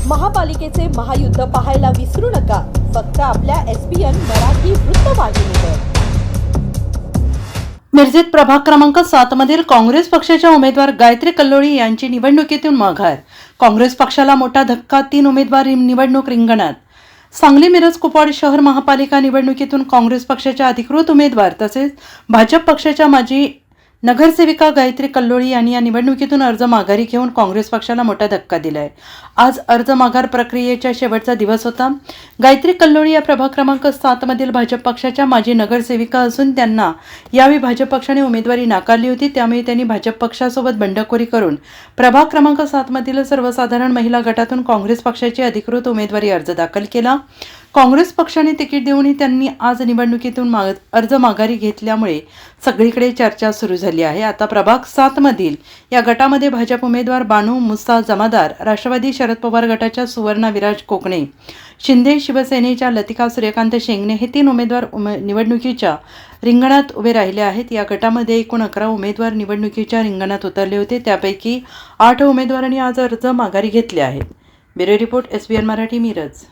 महापालिकेचे महायुद्ध पाहायला विसरू नका, फक्त आपल्या SBN मराठी वृत्तवाहिनीवर। मिरजेत प्रभाग क्रमांक 7 मधील काँग्रेस पक्षाच्या उमेदवार गायत्री कल्लोळी यांची निवडणुकीतून माघार। काँग्रेस पक्षाला मोठा धक्का, 3 उमेदवार निवडणूक रिंगणात। सांगली मिरज कुपवाड शहर महापालिका निवडणुकीतून काँग्रेस पक्षाच्या अधिकृत उमेदवार तसेच भाजप पक्षाच्या माजी नगरसेविका गायत्री कल्लोळी यांनी या निवडणुकीतून अर्ज माघारी घेऊन काँग्रेस पक्षाला मोठा धक्का दिलाय। आज अर्ज माघार प्रक्रियेचा शेवटचा दिवस होता। गायत्री कल्लोळी या प्रभाग क्रमांक 7 मधील भाजप पक्षाच्या माजी नगरसेविका असून त्यांना यावेळी भाजप पक्षाने उमेदवारी नाकारली होती, त्यामुळे त्यांनी भाजप पक्षासोबत बंडखोरी करून प्रभाग क्रमांक 7 मधील सर्वसाधारण महिला गटातून काँग्रेस पक्षाची अधिकृत उमेदवारी अर्ज दाखल केला। काँग्रेस पक्षाने तिकीट देऊनही त्यांनी आज निवडणुकीतून अर्ज माघारी घेतल्यामुळे सगळीकडे चर्चा सुरू झाली आहे। आता प्रभाग 7 मधील या गटामध्ये भाजप उमेदवार बानू मुसा जमादार, राष्ट्रवादी शरद पवार गटाच्या सुवर्णा विराज कोकणे, शिंदे शिवसेनेच्या लतिका सूर्यकांत शेंगणे हे 3 उमेदवार निवडणुकीच्या रिंगणात उभे राहिले आहेत। या गटामध्ये एकूण 11 उमेदवार निवडणुकीच्या रिंगणात उतरले होते, त्यापैकी 8 उमेदवारांनी आज अर्ज माघारी घेतले आहेत। Bureau report SBN Marathi, Miraj.